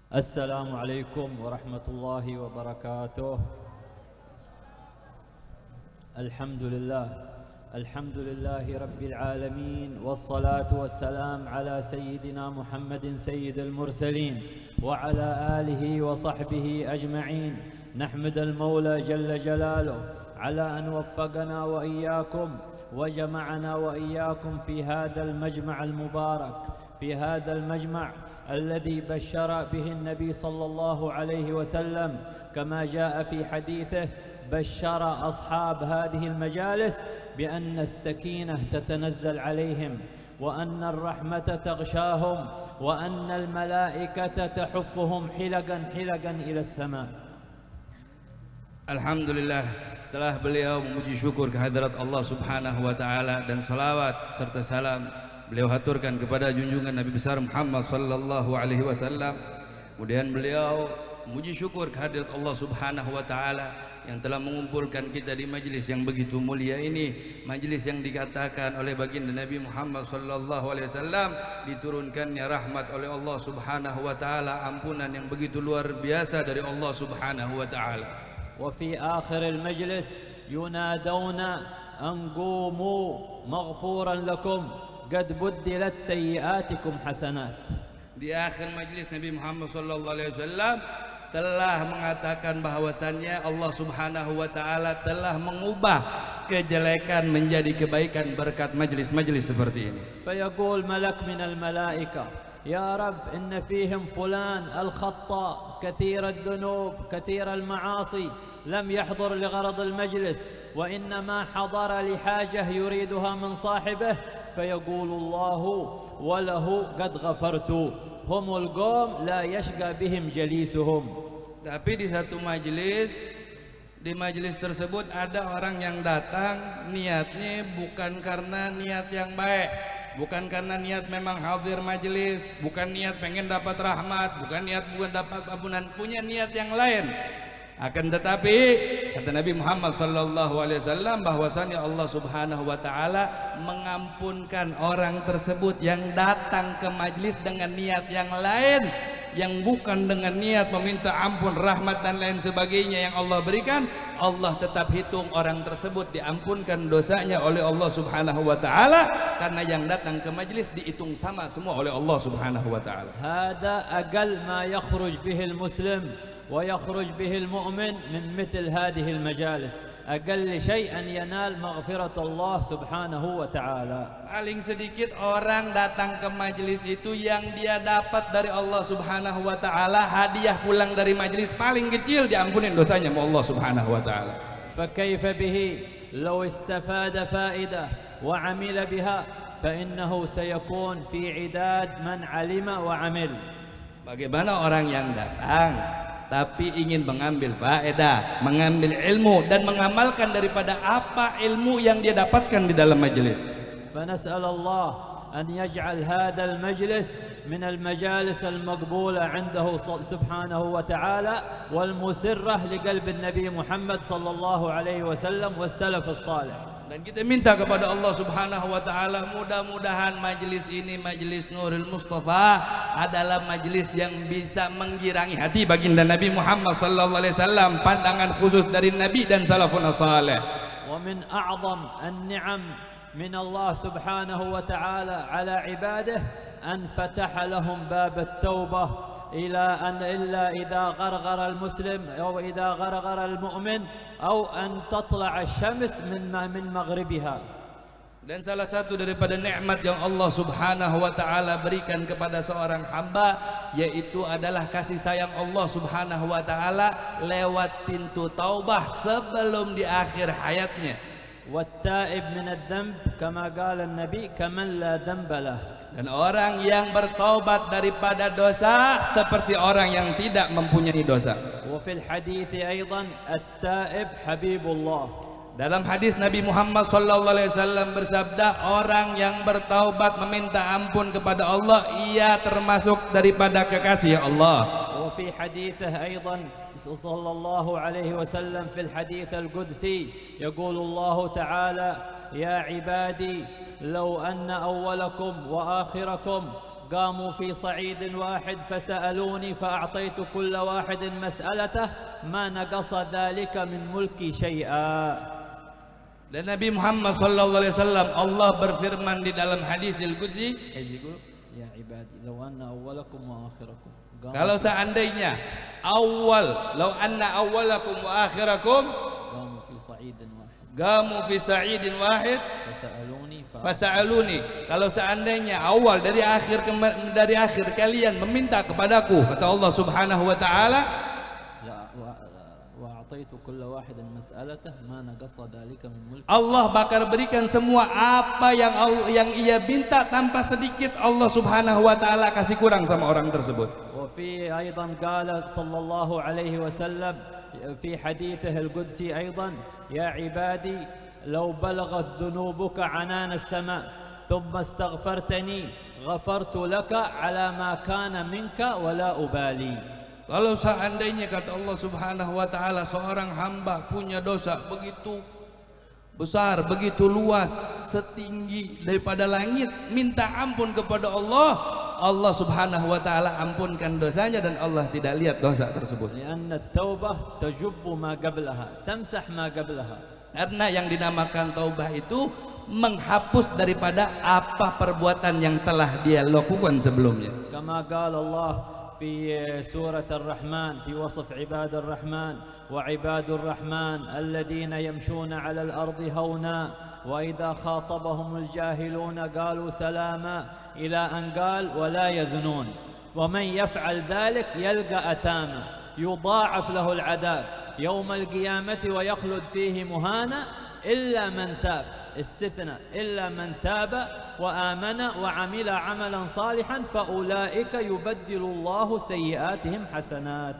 السلام عليكم ورحمة الله وبركاته. الحمد لله رب العالمين، والصلاة والسلام على سيدنا محمد سيد المرسلين وعلى آله وصحبه أجمعين. نحمد المولى جل جلاله على أن وفقنا وإياكم وجمعنا وإياكم في هذا المجمع المبارك، في هذا المجمع الذي بشر به النبي صلى الله عليه وسلم كما جاء في حديثه: بشر أصحاب هذه المجالس بأن السكينة تتنزل عليهم، وأن الرحمة تغشاهم، وأن الملائكة تحفهم حلقا حلقا إلى السماء. Alhamdulillah, setelah beliau memuji syukur kehadirat Allah Subhanahu wa taala dan salawat serta salam beliau haturkan kepada junjungan Nabi besar Muhammad sallallahu alaihi wasallam. Kemudian beliau memuji syukur kehadirat Allah Subhanahu wa taala yang telah mengumpulkan kita di majlis yang begitu mulia ini, majlis yang dikatakan oleh baginda Nabi Muhammad sallallahu alaihi wasallam diturunkannya rahmat oleh Allah Subhanahu wa taala, ampunan yang begitu luar biasa dari Allah Subhanahu wa taala. وفي آخر المجلس ينادون أن قوموا مغفورا لكم قد بدلت سيئاتكم حسنات. Di akhir majlis Nabi Muhammad sallallahu alaihi wasallam telah mengatakan bahwasannya Allah Subhanahu wa taala telah mengubah kejelekan menjadi kebaikan berkat majlis-majlis seperti ini. فيقول ملك من الملائكة: يا رب إن فيهم فلان الخطاء كثير الذنوب كثير المعاصي لم يحضر لغرض المجلس وإنما حضر لحاجة يريدها من صاحبه، فيقول الله وله قد غفرت، هم القوم لا يشقى بهم جليسهم. Tapi di satu majlis, di majlis tersebut ada orang yang datang niatnya bukan karena niat yang baik, bukan karena niat memang hadir majelis, bukan niat pengen dapat rahmat, bukan dapat ampunan, punya niat yang lain. Akan tetapi kata Nabi Muhammad sallallahu alaihi wasallam bahwasanya Allah Subhanahu wa taala mengampunkan orang tersebut yang datang ke majelis dengan niat yang lain, yang bukan dengan niat meminta ampun, rahmat dan lain sebagainya yang Allah berikan. Allah tetap hitung orang tersebut diampunkan dosanya oleh Allah Subhanahu wa taala, karena yang datang ke majelis dihitung sama semua oleh Allah Subhanahu wa taala. هذا أقل ما يخرج به المسلم ويخرج به المؤمن من مثل هذه المجالس، أقل شيء أن ينال مغفرة الله سبحانه وتعالى. Paling sedikit orang datang ke majelis itu yang dia dapat dari Allah Subhanahu wa taala, hadiah pulang dari majelis paling kecil diampunin dosanya sama Allah Subhanahu wa taala. فكيف به لو استفاد فائدة وعمل بها فإنه سيكون في عداد من علم وعمل. Bagaimana orang yang datang tapi ingin mengambil faedah, mengambil ilmu dan mengamalkan daripada apa ilmu yang dia dapatkan di dalam majelis. فنسأل الله أن يجعل هذا المجلس من المجالس المقبولة عنده سبحانه وتعالى والمسرة لقلب النبي محمد صلى الله عليه وسلم والسلف الصالح. Dan kita minta kepada Allah Subhanahu wa taala, mudah-mudahan majelis ini, majelis Nurul Mustafa, adalah majelis yang bisa menggirangi hati baginda Nabi Muhammad sallallahu alaihi wasallam, pandangan khusus dari Nabi dan salafun saleh. ومن أعظم النعم من الله سبحانه وتعالى على عباده أن فتح لهم باب التوبة إلا إذا غرغر المسلم أو إذا غرغر المؤمن أو أن تطلع الشمس من مغربها. Dan salah satu daripada nikmat yang Allah Subhanahu wa taala berikan kepada seorang hamba yaitu adalah kasih sayang Allah Subhanahu wa taala lewat pintu taubah sebelum di akhir hayatnya. والتائب من الذنب كما قال النبي كمن لا ذنب له. Dan orang yang bertaubat daripada dosa seperti orang yang tidak mempunyai dosa. وفي الحديث أيضا التائب حبيب الله. Dalam hadis Nabi Muhammad sallallahu alaihi wasallam bersabda, orang yang bertaubat meminta ampun kepada Allah, ia termasuk daripada kekasih Allah. وفي حديثه أيضا صلى الله عليه وسلم في الحديث القدسي يقول الله تعالى: يا عبادي لو أن أولكم وآخركم قاموا في صعيد واحد فسألوني فأعطيت كل واحد مسألته ما نقص ذلك من ملكي شيئا. Dan Nabi Muhammad sallallahu alaihi wasallam Allah berfirman di dalam hadis al-qudsi, ya ibadi law anna awwalakum wa akhirakum, kalau seandainya law anna awwalakum wa akhirakum gamu fi sa'idin wahid fasa'aluni, kalau seandainya awal dari akhir kalian meminta kepadaku, kata Allah Subhanahu wa taala, Allah bakal berikan semua apa yang ia minta tanpa sedikit Allah Subhanahu wa taala kasih kurang sama orang tersebut. وفي أيضا قال صلى الله عليه وسلم في حديثه القدسي أيضا يا عبادي لو بلغت ذنوبك عنان السماء ثم استغفرتني غفرت لك على ما كان منك ولا أبالي. Kalau seandainya kata Allah Subhanahu wa taala seorang hamba punya dosa begitu besar, begitu luas, setinggi daripada langit, minta ampun kepada Allah, Allah Subhanahu wa taala ampunkan dosanya dan Allah tidak lihat dosa tersebut. Karena taubah tajubbu ma qablaha, tamsah ma qablaha. Karena yang dinamakan taubah itu menghapus daripada apa perbuatan yang telah dia lakukan sebelumnya. Kama qala Allah في سورة الرحمن في وصف عباد الرحمن وعباد الرحمن الذين يمشون على الأرض هونا وإذا خاطبهم الجاهلون قالوا سلاما إلى أن قال ولا يزنون ومن يفعل ذلك يلقى أثاما يضاعف له العذاب يوم القيامة ويخلد فيه مهانا إلا من تاب استثنى إلا من تاب وآمن وعمل عملا صالحا فأولئك يبدل الله سيئاتهم حسنات.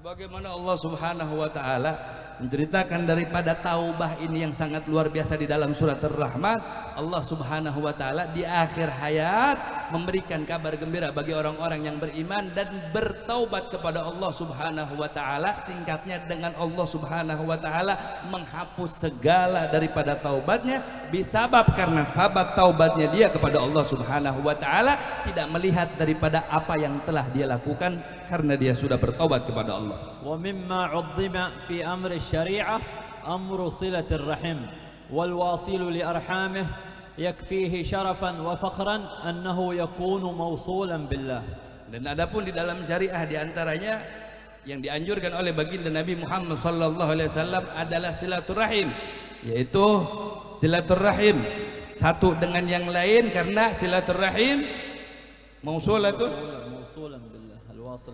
Sebagaimana Allah Subhanahu wa taala menceritakan daripada taubah ini yang sangat luar biasa di dalam surat Ar-Rahman, Allah Subhanahu wa taala di akhir hayat memberikan kabar gembira bagi orang-orang yang beriman dan bertaubat kepada Allah Subhanahu wa taala. Singkatnya, dengan Allah Subhanahu wa taala menghapus segala daripada taubatnya bisabab karena sabab taubatnya dia kepada Allah Subhanahu wa taala, tidak melihat daripada apa yang telah dia lakukan karena dia sudah bertaubat kepada Allah. ومما عظم في أمر الشريعة أمر صلة الرحم والواصل لأرحامه يكفيه شرفا وفخرا أنه يكون موصولا بالله. Dan adapun di dalam syariah diantaranya yang dianjurkan oleh baginda Nabi Muhammad sallallahu alaihi wasallam adalah silaturahim, yaitu silaturahim satu dengan yang lain, karena silaturahim mausulatun,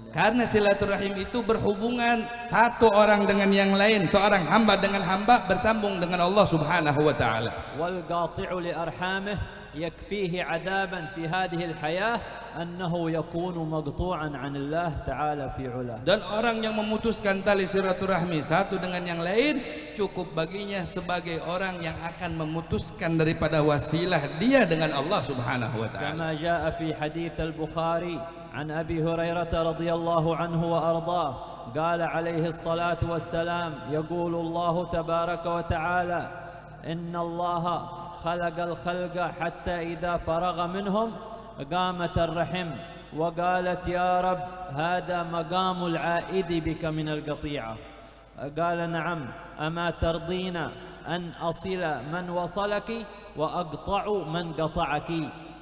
karena silaturahim itu berhubungan satu orang dengan yang lain, seorang hamba dengan hamba bersambung dengan Allah Subhanahu wa taala. Wal qati'u li arhamih yakfihi 'adaban fi hadhihi al-hayah annahu yakunu maqtu'an 'an Allah ta'ala fi 'ulah. Dan orang yang memutuskan tali silaturahmi satu dengan yang lain cukup baginya sebagai orang yang akan memutuskan daripada wasilah dia dengan Allah Subhanahu wa taala. Kama jaa fi hadits al-Bukhari عن أبي هريرة رضي الله عنه وأرضاه قال عليه الصلاة والسلام يقول الله تبارك وتعالى إن الله خلق الخلق حتى إذا فرغ منهم قامت الرحم وقالت يا رب هذا مقام العائد بك من القطيعة. قال نعم أما ترضين أن أصل من وصلك وأقطع من قطعك؟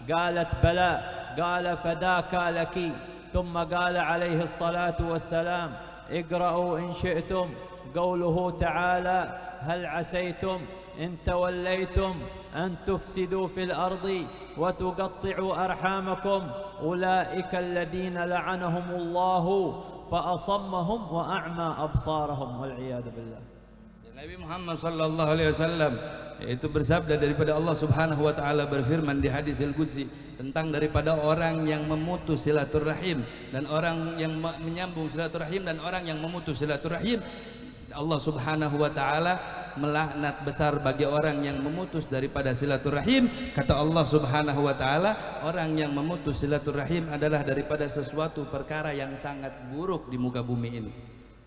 قالت بلى. قال فذاك لك. ثم قال عليه الصلاة والسلام اقرأوا إن شئتم قوله تعالى هل عسيتم إن توليتم أن تفسدوا في الأرض وتقطعوا أرحامكم أولئك الذين لعنهم الله فأصمهم وأعمى أبصارهم والعياذ بالله. Nabi Muhammad sallallahu alaihi wasallam itu bersabda daripada Allah Subhanahu wa taala berfirman di hadis al-qudsi tentang daripada orang yang memutus silaturahim dan orang yang menyambung silaturahim dan orang yang memutus silaturahim. Allah Subhanahu wa taala melaknat besar bagi orang yang memutus daripada silaturahim. Kata Allah Subhanahu wa taala, orang yang memutus silaturahim adalah daripada sesuatu perkara yang sangat buruk di muka bumi ini.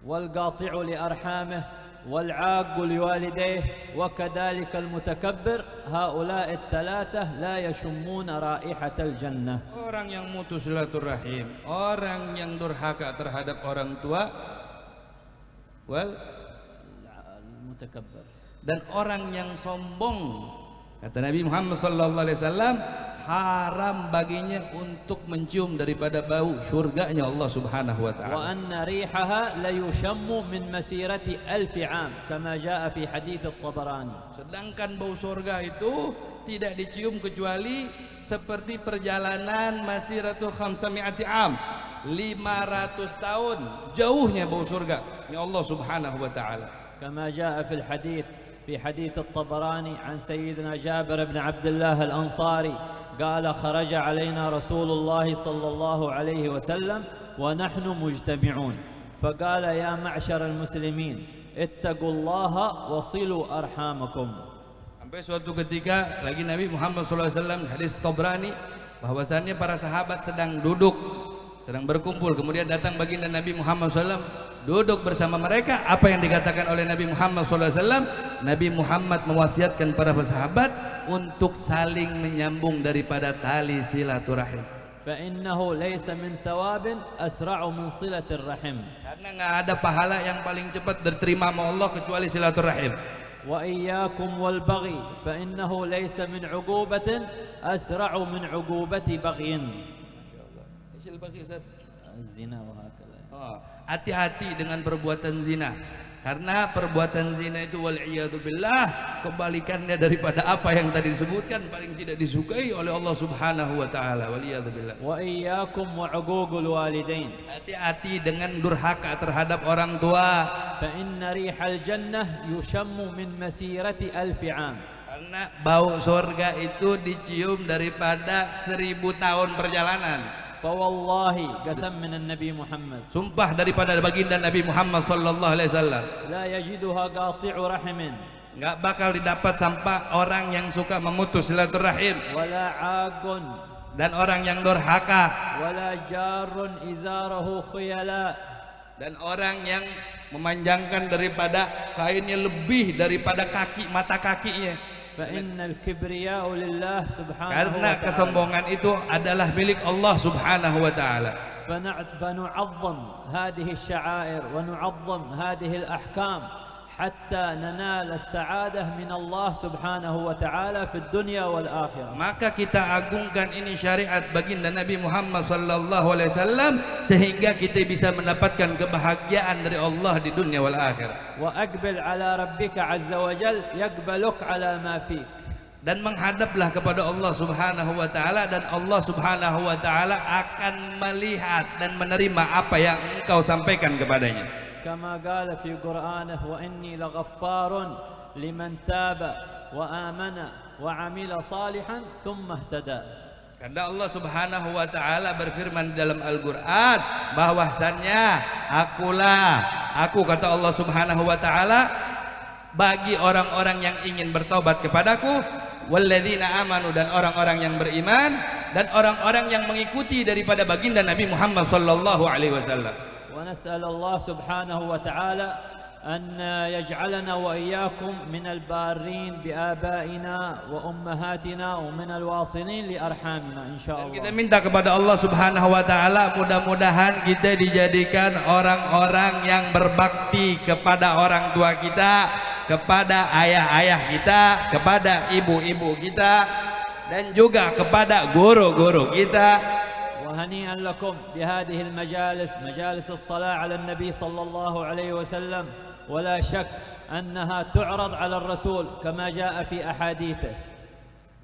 Wal qati'u li arhamih والعاق لوالديه وكذلك المتكبر هؤلاء الثلاثة لا يشمون رائحة الجنة. Orang yang mutus silaturahim, orang yang durhaka terhadap orang tua, المتكبر, dan orang yang sombong, kata Nabi Muhammad sallallahu alaihi wasallam, haram baginya untuk mencium daripada bau surganya Allah Subhanahu wa taala. وأن ريحها ليشم من مسيرة 1000 عام كما جاء في حديث الطبراني. Sedangkan bau surga itu tidak dicium kecuali seperti perjalanan masiratu 500 am, 500 tahun jauhnya bau surga ya Allah Subhanahu wa taala. كما جاء في حديث الطبراني عن سيدنا جابر بن عبد الله الأنصاري قال خرج علينا رسول الله صلى الله عليه وسلم ونحن مجتمعون فقال يا معشر المسلمين اتقوا الله وصلوا أرحامكم. Sampai suatu ketika lagi Nabi Muhammad SAW, hadis Tabrani, bahwasannya para sahabat sedang duduk, sedang berkumpul, kemudian datang baginda Nabi Muhammad SAW duduk bersama mereka. Apa yang dikatakan oleh Nabi Muhammad SAW? Nabi Muhammad mewasiatkan para sahabat untuk saling menyambung daripada tali silaturahim. فإنه ليس من ثواب أسرع من صلة الرحم. Karena nggak ada pahala yang paling cepat diterima sama Allah kecuali silaturahim. وإياكم والبغي فإنه ليس من عقوبة أسرع من عقوبة بغي. الزنا وهكذا. Hati-hati dengan perbuatan zina, karena perbuatan zina itu wal'iyadzubillah kebalikannya daripada apa yang tadi disebutkan, paling tidak disukai oleh Allah Subhanahu wa taala. Wal'iyadzubillah. Wa iyyakum wa 'uququl walidain. Hati-hati dengan durhaka terhadap orang tua. Fa inna rihal jannah yushammu min masirati 1000 'am. Karena bau surga itu dicium daripada 1000 tahun perjalanan. Fawallahi qasam min Nabi Muhammad. Sumpah daripada baginda Nabi Muhammad sallallahu alaihi wasallam. La yajiduha qati'u rahimin. Enggak bakal didapat sampai orang yang suka memutus silaturahim. Wala 'agun. Dan orang yang durhaka. Wala jarun izarahu khuyala. Dan orang yang memanjangkan daripada kainnya lebih daripada kaki mata kakinya. Karena kesombongan itu adalah milik Allah Subhanahu wa taala. فنعظم هذه الشعائر ونعظم هذه الأحكام حتى ننال السعادة من الله سبحانه وتعالى في الدنيا والآخرة. Maka kita agungkan ini syariat baginda Nabi Muhammad sallallahu alaihi wasallam sehingga kita bisa mendapatkan kebahagiaan dari Allah di dunia wal akhirah. Wa aqbil ala rabbika azza wa jal yaqbaluk ala ma fik. Dan menghadaplah kepada Allah Subhanahu wa taala, dan Allah Subhanahu wa taala akan melihat dan menerima apa yang engkau sampaikan kepadanya. كما قال في قرآنه وإني لغفار لمن تاب وآمن وعمل صالحا ثم اهتدى. Karena Allah Subhanahu wa taala berfirman dalam Al-Qur'an bahwasannya aku kata Allah Subhanahu wa taala, bagi orang-orang yang ingin bertobat kepadaku, walladzina amanu, dan orang-orang yang beriman, dan orang-orang yang mengikuti daripada baginda Nabi Muhammad sallallahu alaihi wasallam. ونسأل الله سبحانه وتعالى أن يجعلنا وإياكم من البارين بآبائنا وأمهاتنا ومن الواصلين لأرحامنا إن شاء الله. Kita minta kepada Allah Subhanahu wa taala mudah-mudahan kita dijadikan orang-orang yang berbakti kepada orang tua kita, kepada ayah-ayah kita, kepada ibu-ibu kita, dan juga kepada guru-guru kita. وهنيئا لكم بهذه المجالس مجالس الصلاة على النبي صلى الله عليه وسلم ولا شك أنها تعرض على الرسول كما جاء في أحاديثه.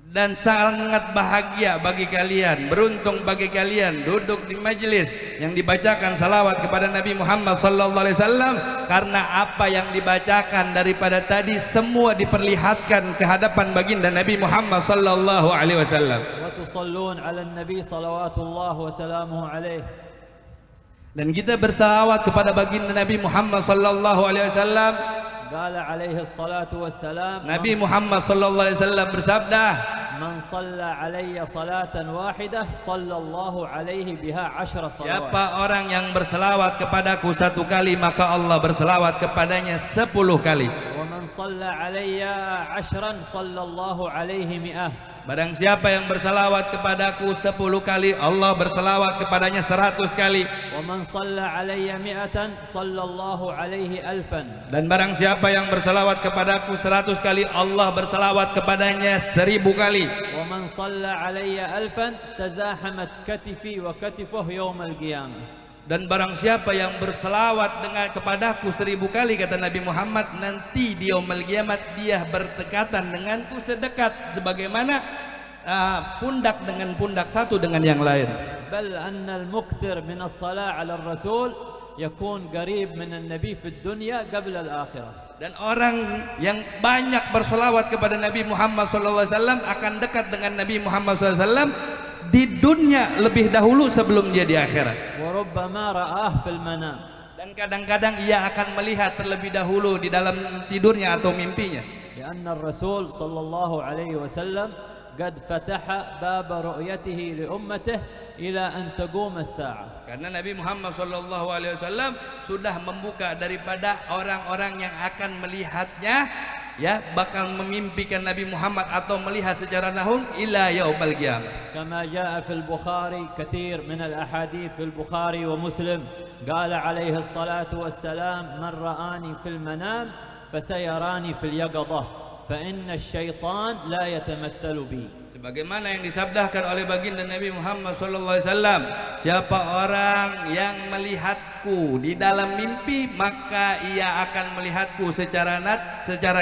Dan sangat bahagia bagi kalian, beruntung bagi kalian duduk di majelis yang dibacakan salawat kepada Nabi Muhammad sallallahu alaihi wasallam, karena apa yang dibacakan daripada tadi semua diperlihatkan ke hadapan baginda Nabi Muhammad sallallahu alaihi wasallam. Wa tusallun 'alan nabi salawatullah wa salamuhu alaihi. Dan kita bersalawat kepada baginda Nabi Muhammad sallallahu alaihi wasallam. Qala alaihi salatu wassalam, Nabi Muhammad sallallahu alaihi wasallam bersabda, من صلى علي صلاة واحدة صلى الله عليه بها 10 صلوات. Siapa orang yang berselawat kepadaku 1 kali, maka Allah berselawat kepadanya 10 kali. ومن صلى علي 10 صلى الله عليه 100. Barang siapa yang berselawat kepadaku 10 kali, Allah berselawat kepadanya 100 kali. ومن صلى علي 100 صلى الله عليه 1000. Dan barang siapa yang berselawat kepadaku 100 kali, Allah berselawat kepadanya 1000 kali. ومن صلى علي 1000 تزاحمت كتفي وكتفه يوم القيامة. Dan barang siapa yang berselawat dengan kepadaku 1000 kali, kata Nabi Muhammad, nanti di yaumul kiamat dia berdekatan denganku sedekat sebagaimana pundak dengan pundak satu dengan yang lain. بل أن المكثر من الصلاة على الرسول يكون قريب من النبي في الدنيا قبل الآخرة. Dan orang yang banyak berselawat kepada Nabi Muhammad SAW akan dekat dengan Nabi Muhammad SAW di dunia lebih dahulu sebelum dia di akhirat. وربما رآه في المنام. Dan kadang-kadang ia akan melihat terlebih dahulu di dalam tidurnya atau mimpinya. لأن الرسول صلى الله عليه وسلم قد فتح باب رؤيته لأمته إلى أن تقوم الساعة. Karena Nabi Muhammad SAW sudah membuka daripada orang-orang yang akan melihatnya, ya, bakal memimpikan Nabi Muhammad atau melihat secara lahum ila yaumil qiyamah. كما جاء في البخاري كثير من الأحاديث في البخاري ومسلم قال عليه الصلاة والسلام من رآني في المنام فسيراني في اليقظة فإن الشيطان لا يتمثل بي. Sebagaimana yang disabdakan oleh baginda Nabi Muhammad SAW, siapa orang yang melihatku di dalam mimpi, maka ia akan melihatku secara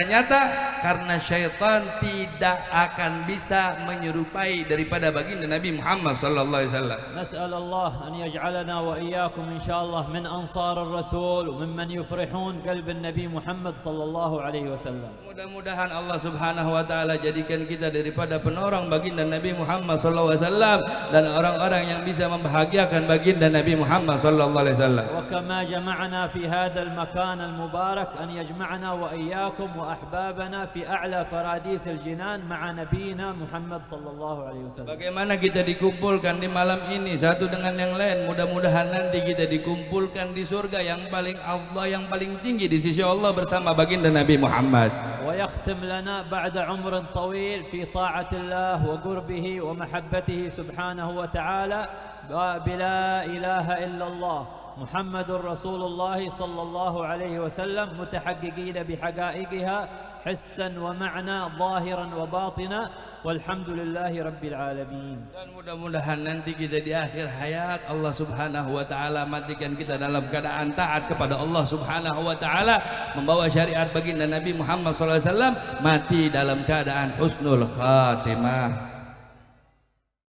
nyata, karena syaitan tidak akan bisa menyerupai daripada baginda Nabi Muhammad SAW. نسأل الله أن يجعلنا وإياكم إن شاء الله من أنصار الرسول وممن يفرحون قلب النبي محمد صلى الله عليه وسلم. Mudah-mudahan Allah Subhanahu wa taala jadikan kita daripada penorong baginda Nabi Muhammad sallallahu alaihi wasallam dan orang-orang yang bisa membahagiakan baginda Nabi Muhammad sallallahu alaihi wasallam. وكما جمعنا في هذا المكان المبارك أن يجمعنا وإياكم وأحبابنا في أعلى فراديس الجنان مع نبينا محمد صلى الله عليه وسلم. Bagaimana kita dikumpulkan di malam ini satu dengan yang lain, mudah-mudahan nanti kita dikumpulkan di surga yang paling Allah, yang paling tinggi di sisi Allah bersama baginda Nabi Muhammad. ويختم لنا بعد عمر طويل في طاعة الله وقربه ومحبته سبحانه وتعالى بلا إله إلا الله محمد رسول الله صلى الله عليه وسلم متحققين بحقائقها حسا ومعنى ظاهرا وباطنا والحمد لله رب العالمين. Dan mudah-mudahan nanti kita di akhir hayat Allah Subhanahu wa taala matikan kita dalam keadaan taat kepada Allah Subhanahu wa taala, membawa syariat baginda Nabi Muhammad SAW, mati dalam keadaan husnul khatimah.